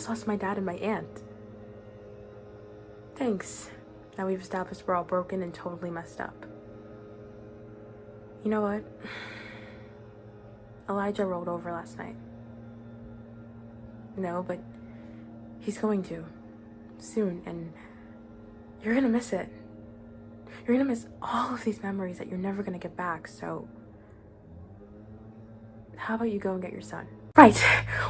lost my dad and my aunt. Thanks. Now we've established we're all broken and totally messed up. You know what? Elijah rolled over last night. No, but he's going to. Soon, and you're gonna miss it. You're gonna miss all of these memories that you're never gonna get back, so how about you go and get your son? Right,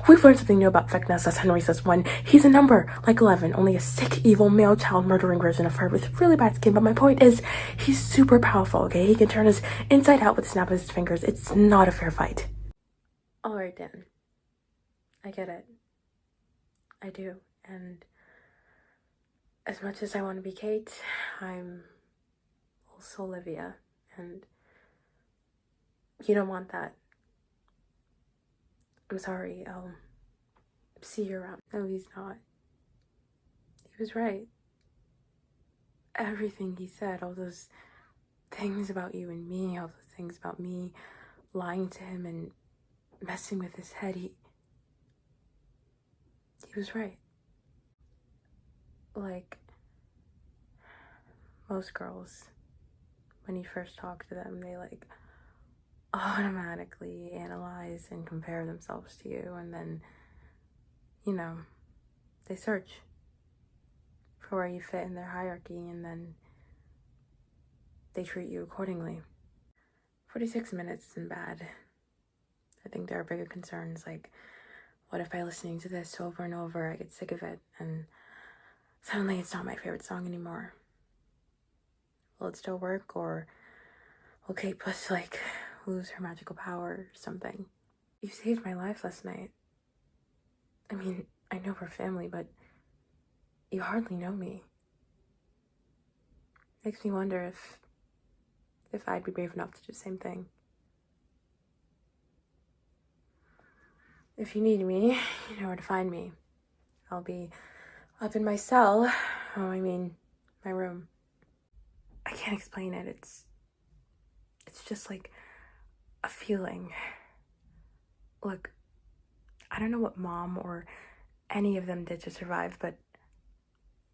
we've learned something new about Vecna sus Henry sus 1. He's a number, like 11, only a sick, evil, male child murdering version of her with really bad skin, but my point is, he's super powerful, okay? He can turn us inside out with a snap of his fingers. It's not a fair fight. Alright, Dan. I get it. I do, and as much as I want to be Kate, I'm also Olivia, and you don't want that. I'm sorry, I'll see you around. No, he's not. He was right. Everything he said, all those things about you and me, all those things about me lying to him and messing with his head, he was right. Like most girls, when you first talk to them, they automatically analyze and compare themselves to you, and then, they search for where you fit in their hierarchy, and then they treat you accordingly. 46 minutes isn't bad. I think there are bigger concerns, like, what if by listening to this over and over I get sick of it, and suddenly it's not my favorite song anymore? Will it still work, or will Kate Bush, lose her magical power or something? You saved my life last night. I mean, I know we're family, but you hardly know me. Makes me wonder if I'd be brave enough to do the same thing. If you need me, you know where to find me. I'll be up in my cell. My room. I can't explain it. It's just like a feeling. Look, I don't know what Mom or any of them did to survive, but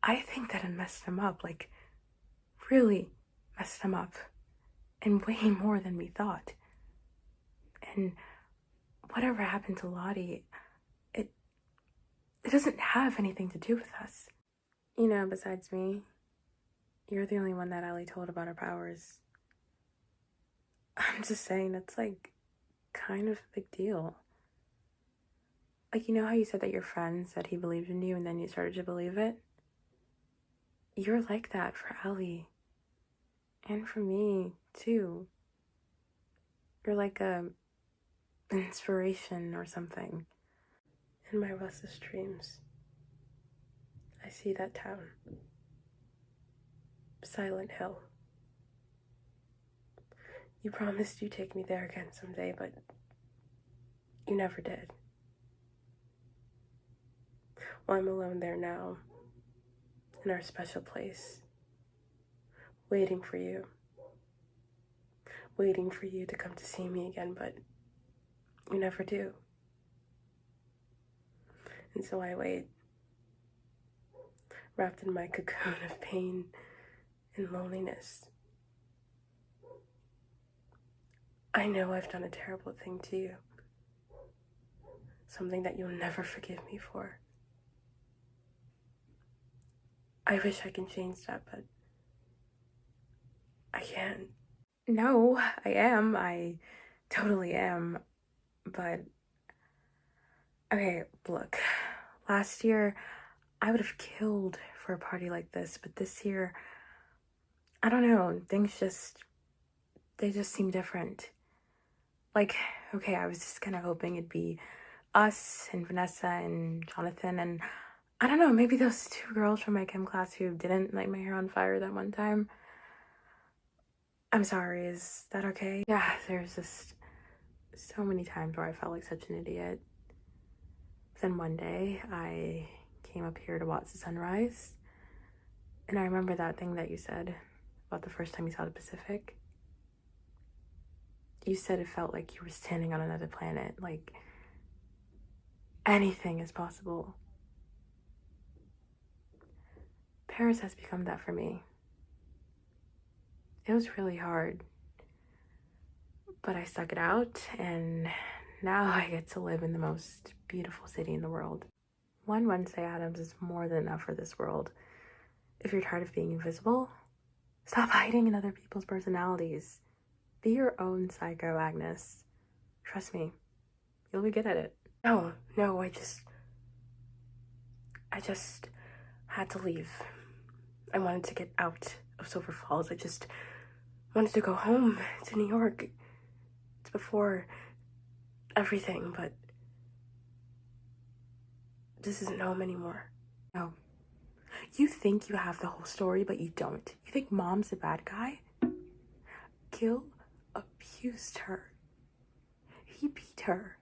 I think that it messed them up, really messed them up, and way more than we thought. And whatever happened to Lottie, it doesn't have anything to do with us. Besides me, you're the only one that Allie told about her powers. I'm just saying, that's kind of a big deal. How you said that your friend said he believed in you and then you started to believe it? You're like that for Allie. And for me, too. You're like a inspiration or something. In my restless dreams, I see that town. Silent Hill. You promised you'd take me there again someday, but you never did. Well, I'm alone there now, in our special place, waiting for you to come to see me again, but you never do. And so I wait, wrapped in my cocoon of pain and loneliness. I know I've done a terrible thing to you, something that you'll never forgive me for. I wish I can change that, but I can't. No, I totally am, but okay, look, last year I would have killed for a party like this, but this year, I don't know, they just seem different. Okay, I was just kind of hoping it'd be us and Vanessa and Jonathan and I don't know, maybe those two girls from my chem class who didn't light my hair on fire that one time. I'm sorry, is that okay? Yeah, there's just so many times where I felt like such an idiot. Then one day, I came up here to watch the sunrise, and I remember that thing that you said about the first time you saw the Pacific. You said it felt like you were standing on another planet, like anything is possible. Paris has become that for me. It was really hard, but I stuck it out, and now I get to live in the most beautiful city in the world. One Wednesday Addams is more than enough for this world. If you're tired of being invisible, stop hiding in other people's personalities. Be your own psycho, Agnes. Trust me, you'll be good at it. No, I just had to leave. I wanted to get out of Silver Falls. I just wanted to go home to New York. It's before everything, but this isn't home anymore. No. You think you have the whole story, but you don't. You think Mom's a bad guy? Gil abused her. He beat her.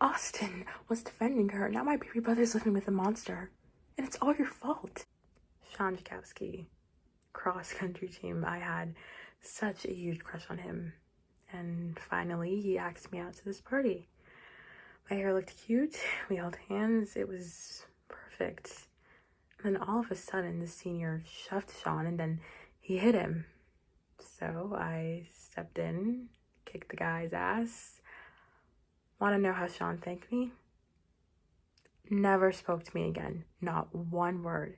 Austin was defending her. Now my baby brother's living with a monster. And it's all your fault. Sean Jakowski, cross-country team. I had such a huge crush on him. And finally, he asked me out to this party. My hair looked cute. We held hands. It was perfect. And then all of a sudden, the senior shoved Sean and then he hit him. So I stepped in, kicked the guy's ass. Want to know how Sean thanked me? Never spoke to me again. Not one word.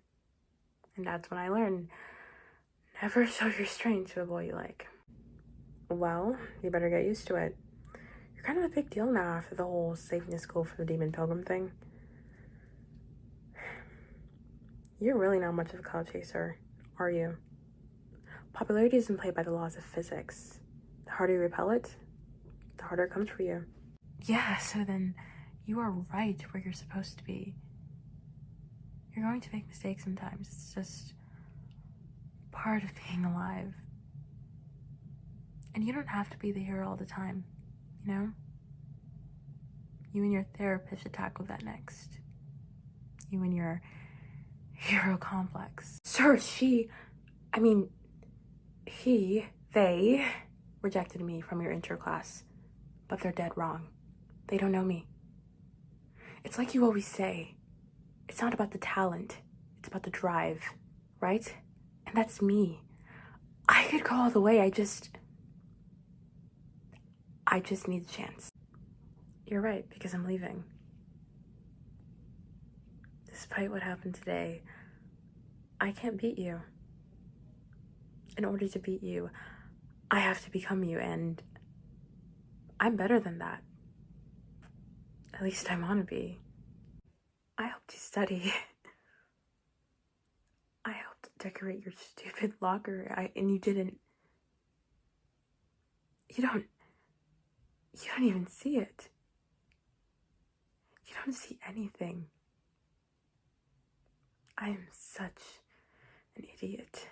And that's when I learned, never show your strength to a boy you like. Well, you better get used to it. You're kind of a big deal now after the whole saving the school for the Demon Pilgrim thing. You're really not much of a cloud chaser, are you? Popularity isn't played by the laws of physics. The harder you repel it, the harder it comes for you. Yeah, so then you are right where you're supposed to be. You're going to make mistakes sometimes. It's just part of being alive. And you don't have to be the hero all the time, you know? You and your therapist should tackle that next. You and your hero complex. Sir, they rejected me from your intro class, but they're dead wrong. They don't know me. It's like you always say, it's not about the talent, it's about the drive, right? And that's me. I could go all the way, I just need a chance. You're right, because I'm leaving. Despite what happened today, I can't beat you. In order to beat you, I have to become you, and I'm better than that. At least I want to be. I helped you study. I helped decorate your stupid locker, and you didn't. You don't even see it. You don't see anything. I am such an idiot.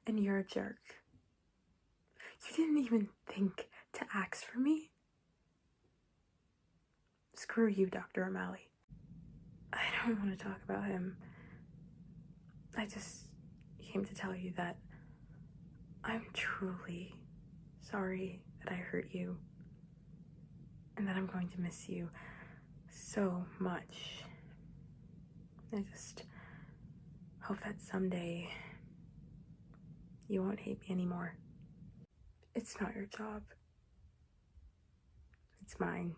And you're a jerk. You didn't even think to ask for me? Screw you, Dr. O'Malley. I don't want to talk about him. I just came to tell you that I'm truly sorry that I hurt you. And that I'm going to miss you so much. I just hope that someday you won't hate me anymore. It's not your job. It's mine.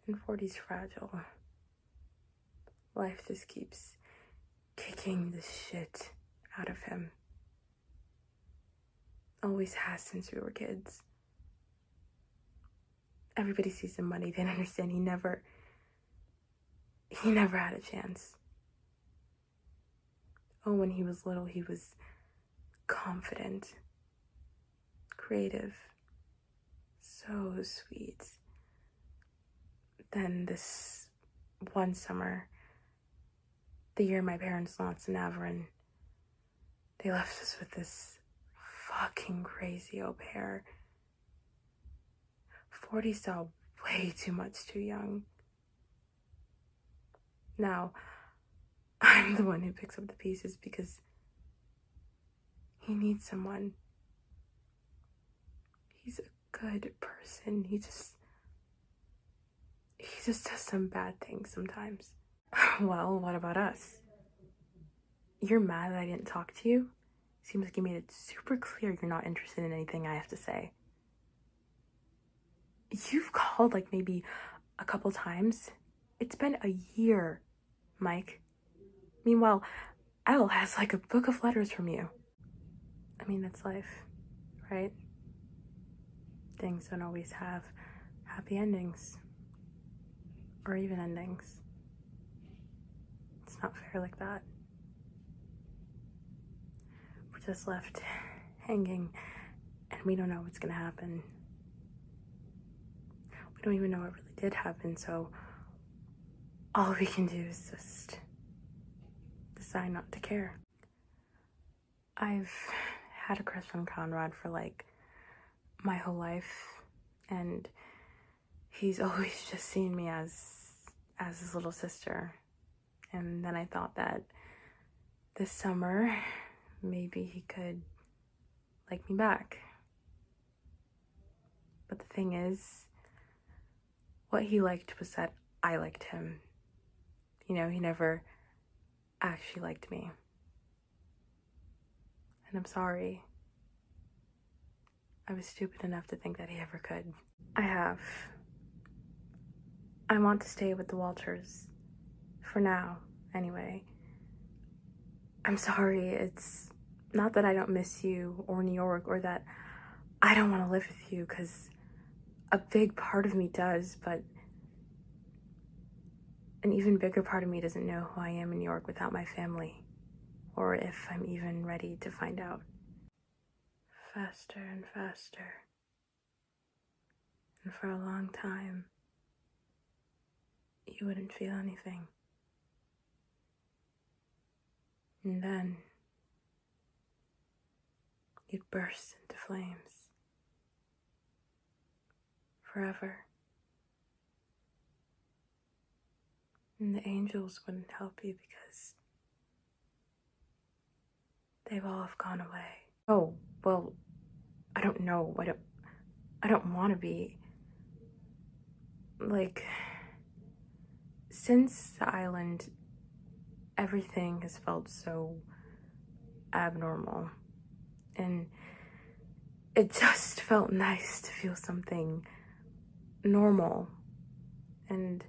And 40's fragile. Life just keeps kicking the shit out of him. Always has since we were kids. Everybody sees the money. They don't understand he never had a chance. Oh, when he was little, he was confident, creative, so sweet. Then this one summer, the year my parents lost in Averin, they left us with this fucking crazy au pair. 40 saw way too much too young. Now, I'm the one who picks up the pieces because he needs someone. He's a good person. He just does some bad things sometimes. Well, what about us? You're mad that I didn't talk to you? Seems like you made it super clear you're not interested in anything I have to say. You've called like maybe a couple times. It's been a year, Mike. Meanwhile, Elle has like a book of letters from you. I mean, that's life, right? Things don't always have happy endings. Or even endings. It's not fair like that. We're just left hanging, and we don't know what's gonna happen. We don't even know what really did happen, so all we can do is just decide not to care. I've had a crush on Conrad for like my whole life, and he's always just seen me as his little sister. And then I thought that this summer maybe he could like me back. But the thing is, what he liked was that I liked him. You know, he never actually liked me. And I'm sorry. I was stupid enough to think that he ever could. I want to stay with the Walters. For now, anyway. I'm sorry, it's not that I don't miss you or New York or that I don't want to live with you, because a big part of me does, but an even bigger part of me doesn't know who I am in New York without my family, or if I'm even ready to find out. Faster and faster. And for a long time, you wouldn't feel anything. And then you'd burst into flames. Forever. And the angels wouldn't help you because they've all gone away. Oh, well, I don't know. I don't want to be. Like, since the island, everything has felt so abnormal. And it just felt nice to feel something normal. And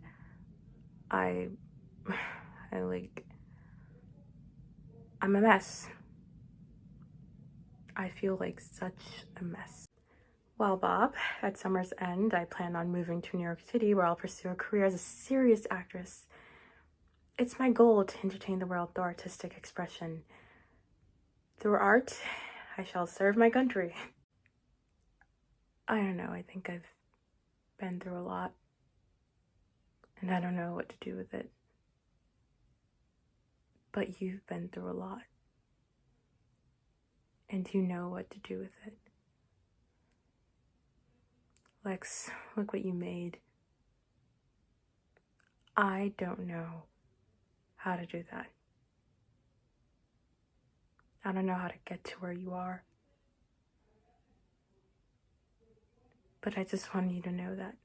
I'm a mess. I feel like such a mess. Well, Bob, at summer's end, I plan on moving to New York City, where I'll pursue a career as a serious actress. It's my goal to entertain the world through artistic expression. Through art, I shall serve my country. I don't know, I think I've been through a lot, and I don't know what to do with it. But you've been through a lot, and you know what to do with it. Lex, look what you made. I don't know how to do that. I don't know how to get to where you are. But I just want you to know that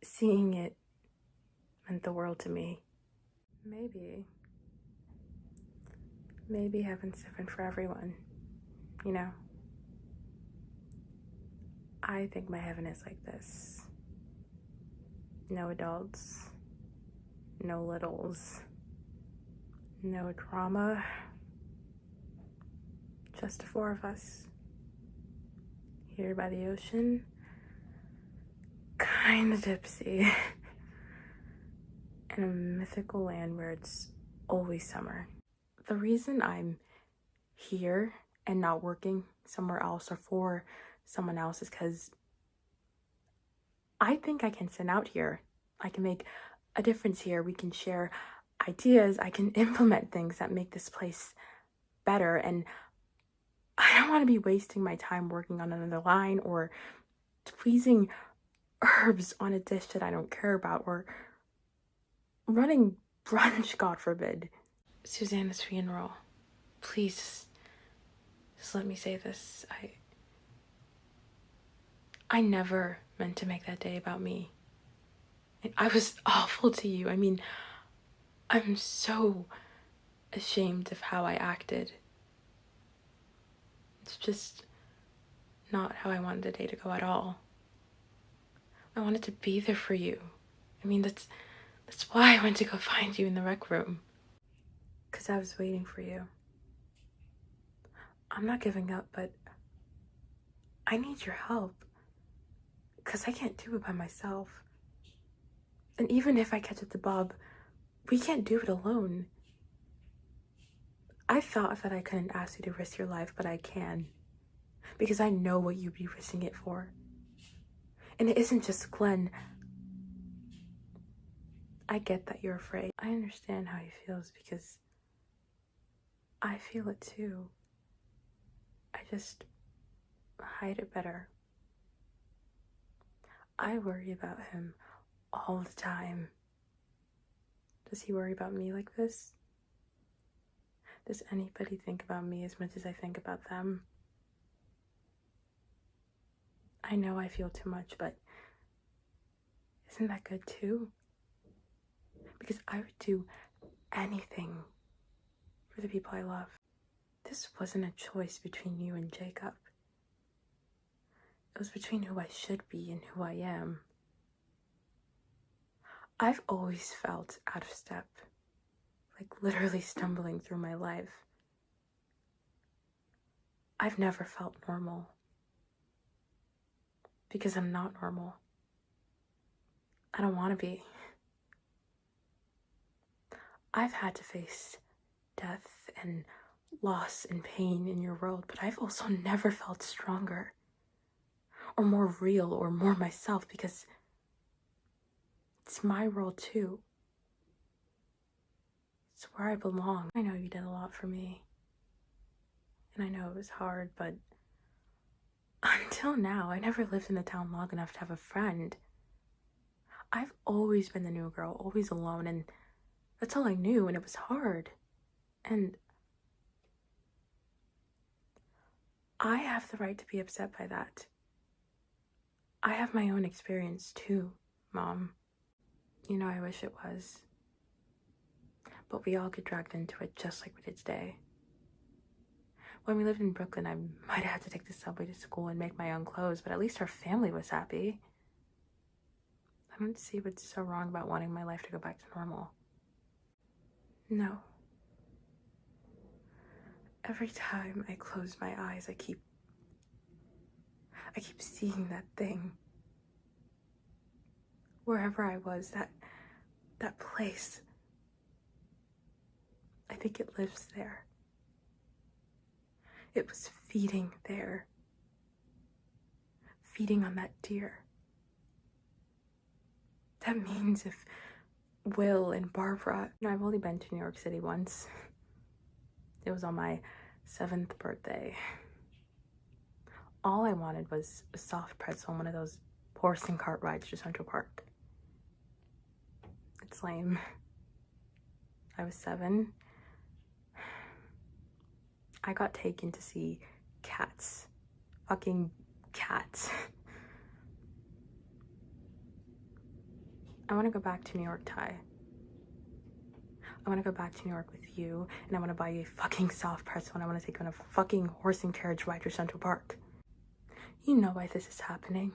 seeing it meant the world to me. Maybe heaven's different for everyone, you know? I think my heaven is like this. No adults, no littles, no drama, just the four of us. Here by the ocean, kinda tipsy, in a mythical land where it's always summer. The reason I'm here and not working somewhere else or for someone else is because I think I can send out here. I can make a difference here. We can share ideas. I can implement things that make this place better. And I don't want to be wasting my time working on another line or squeezing herbs on a dish that I don't care about or running brunch, God forbid. Susanna's funeral. Please, just let me say this. I never meant to make that day about me. I was awful to you. I mean, I'm so ashamed of how I acted. It's just not how I wanted the day to go at all. I wanted to be there for you. I mean, that's why I went to go find you in the rec room. 'Cause I was waiting for you. I'm not giving up, but I need your help. 'Cause I can't do it by myself. And even if I catch it to Bob, we can't do it alone. I thought that I couldn't ask you to risk your life, but I can. Because I know what you'd be risking it for. And it isn't just Glenn. I get that you're afraid. I understand how he feels because I feel it too. I just hide it better. I worry about him all the time. Does he worry about me like this? Does anybody think about me as much as I think about them? I know I feel too much, but isn't that good too? Because I would do anything for the people I love. This wasn't a choice between you and Jacob. It was between who I should be and who I am. I've always felt out of step, like literally stumbling through my life. I've never felt normal. Because I'm not normal. I don't want to be. I've had to face death and loss and pain in your world, but I've also never felt stronger or more real or more myself because it's my world too. It's where I belong. I know you did a lot for me. And I know it was hard, but until now, I never lived in the town long enough to have a friend. I've always been the new girl, always alone, and that's all I knew, and it was hard. And I have the right to be upset by that. I have my own experience too, Mom. You know, I wish it was. But we all get dragged into it just like we did today. When we lived in Brooklyn, I might have had to take the subway to school and make my own clothes, but at least our family was happy. I don't see what's so wrong about wanting my life to go back to normal. No. Every time I close my eyes, I keep seeing that thing. Wherever I was, that place. I think it lives there. It was feeding there. Feeding on that deer. That means if Will and Barbara... I've only been to New York City once. It was on my 7th birthday. All I wanted was a soft pretzel on one of those horse and cart rides to Central Park. It's lame. I was 7. I got taken to see cats. Fucking cats. I want to go back to New York, Ty. I want to go back to New York with you, and I want to buy you a fucking soft pretzel, and I want to take you on a fucking horse and carriage ride to Central Park. You know why this is happening.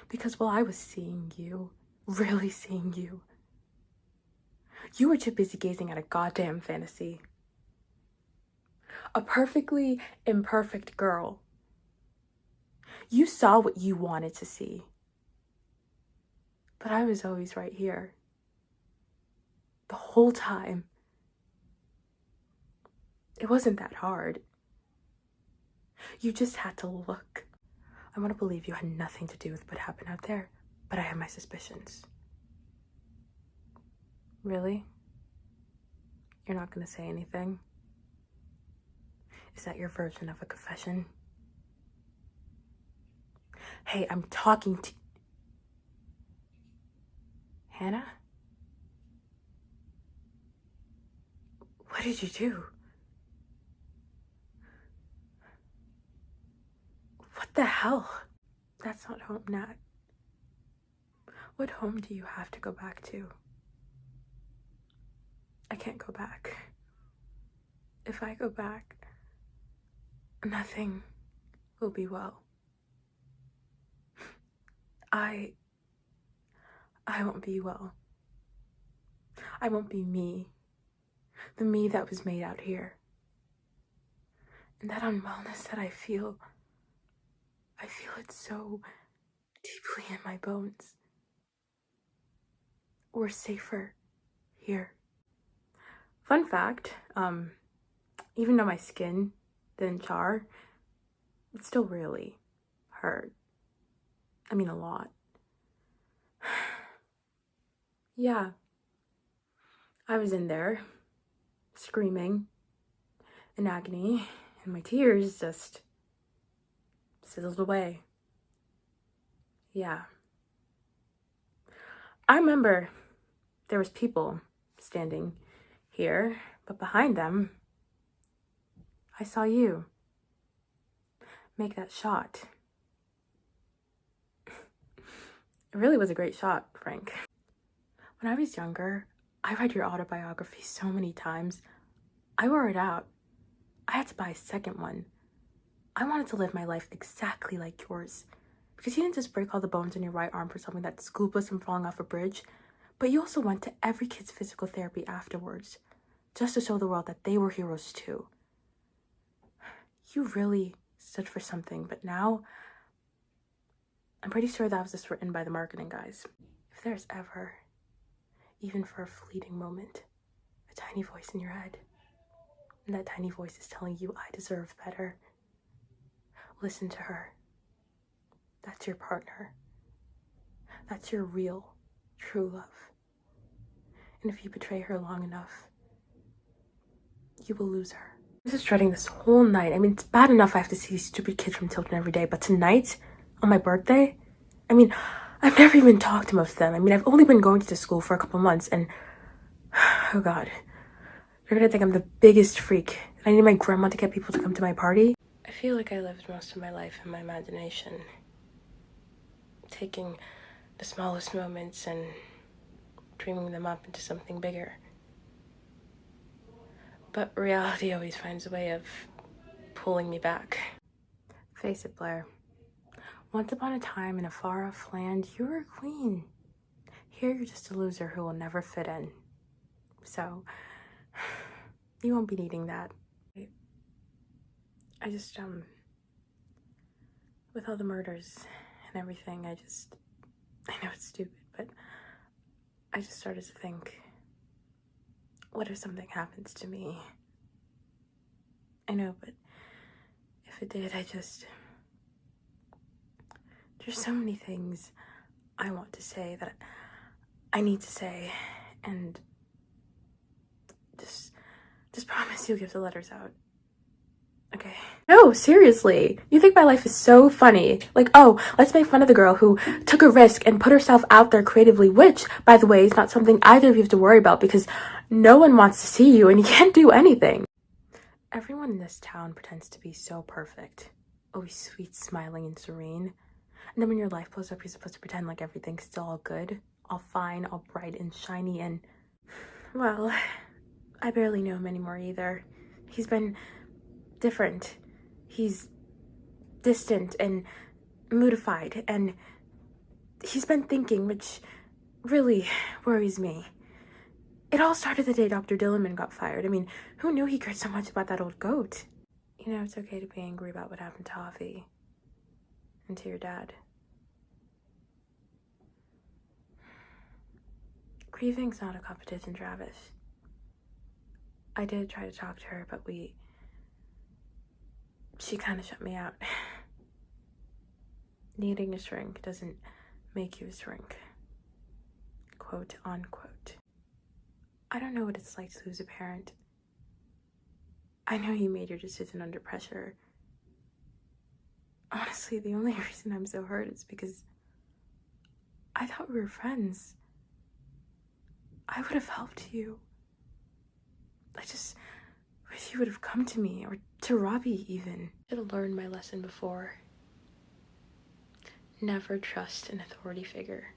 Because while I was seeing you, really seeing you, you were too busy gazing at a goddamn fantasy. A perfectly imperfect girl. You saw what you wanted to see. But I was always right here. The whole time. It wasn't that hard. You just had to look. I want to believe you had nothing to do with what happened out there, but I have my suspicions. Really? You're not gonna say anything? Is that your version of a confession? Hey, I'm talking to... Hannah? What did you do? What the hell? That's not home, Nat. What home do you have to go back to? I can't go back. If I go back, nothing will be well. I won't be well. I won't be me. The me that was made out here. And that unwellness that I feel it so deeply in my bones. We're safer here. Fun fact, even though my skin didn't char, it still really hurt. I mean, a lot. Yeah. I was in there, screaming in agony, and my tears just sizzled away. Yeah. I remember there was people standing here, but behind them, I saw you make that shot. It really was a great shot, Frank. When I was younger, I read your autobiography so many times. I wore it out. I had to buy a second one. I wanted to live my life exactly like yours. Because you didn't just break all the bones in your right arm for something that scooped us from falling off a bridge, but you also went to every kid's physical therapy afterwards, just to show the world that they were heroes too. You really stood for something, but now, I'm pretty sure that was just written by the marketing guys. If there's ever, even for a fleeting moment, a tiny voice in your head, and that tiny voice is telling you I deserve better, listen to her. That's your partner. That's your real, true love. And if you betray her long enough, you will lose her. I was just dreading this whole night. I mean, it's bad enough I have to see these stupid kids from Tilton every day, but tonight, on my birthday, I mean, I've never even talked to most of them. I mean, I've only been going to the school for a couple months, and oh God, they're gonna think I'm the biggest freak. I need my grandma to get people to come to my party. I feel like I lived most of my life in my imagination, taking the smallest moments and dreaming them up into something bigger. But reality always finds a way of pulling me back. Face it, Blair. Once upon a time in a far-off land, you were a queen. Here you're just a loser who will never fit in. So, you won't be needing that. I just, with all the murders and everything, I know it's stupid, but I just started to think, what if something happens to me? I know, but if it did, there's so many things I want to say that I need to say, and just promise you'll give the letters out. Okay. No, seriously. You think my life is so funny. Like, oh, let's make fun of the girl who took a risk and put herself out there creatively, which, by the way, is not something either of you have to worry about because no one wants to see you and you can't do anything. Everyone in this town pretends to be so perfect. Always sweet, smiling, and serene. And then when your life blows up, you're supposed to pretend like everything's still all good, all fine, all bright and shiny, and, well, I barely know him anymore either. He's been different. He's distant and moodified, and he's been thinking, which really worries me. It all started the day Dr. Dillerman got fired. I mean, who knew he cared so much about that old goat? You know, it's okay to be angry about what happened to Avi and to your dad. Grieving's not a competition, Travis. I did try to talk to her, but she kind of shut me out. Needing a shrink doesn't make you a shrink. Quote, unquote. I don't know what it's like to lose a parent. I know you made your decision under pressure. Honestly, the only reason I'm so hurt is because I thought we were friends. I would have helped you. I just wish you would have come to me, or to Robbie even. I should have learned my lesson before. Never trust an authority figure.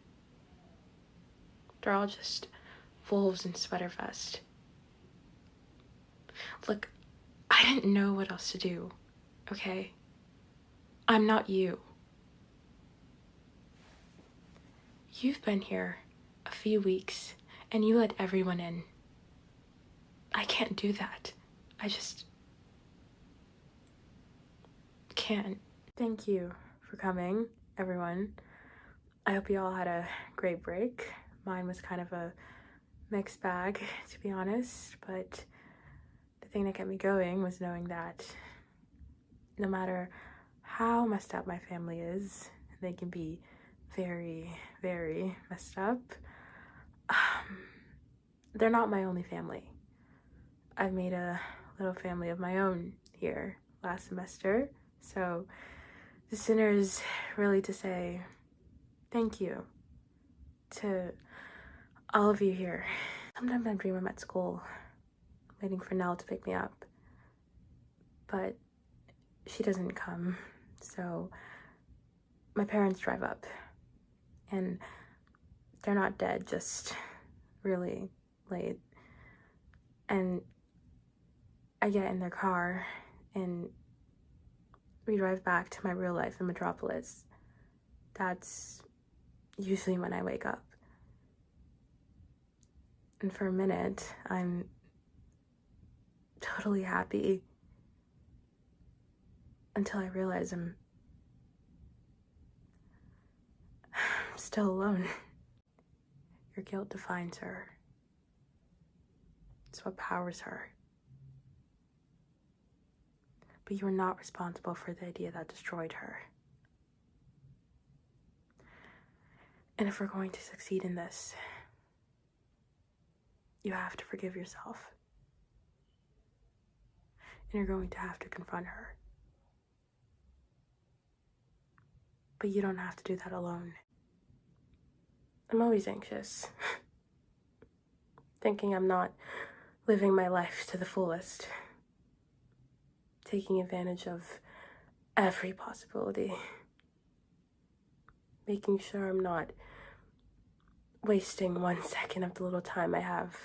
They're all just wolves in sweater vest. Look, I didn't know what else to do, okay? I'm not you. You've been here a few weeks, and you let everyone in. I can't do that. I just can't. Thank you for coming, everyone. I hope you all had a great break. Mine was kind of a mixed bag, to be honest, but the thing that kept me going was knowing that no matter how messed up my family is, they can be very, very messed up, they're not my only family. I've made a little family of my own here last semester, so the sooner is really to say thank you to all of you here. Sometimes I dream I'm at school, waiting for Nell to pick me up, but she doesn't come, so my parents drive up, and they're not dead, just really late, and I get in their car, and we drive back to my real life in Metropolis. That's usually when I wake up. And for a minute, I'm totally happy until I realize I'm still alone. Your guilt defines her. It's what powers her. But you are not responsible for the idea that destroyed her. And if we're going to succeed in this, you have to forgive yourself. And you're going to have to confront her. But you don't have to do that alone. I'm always anxious, thinking I'm not living my life to the fullest, taking advantage of every possibility, making sure I'm not wasting 1 second of the little time I have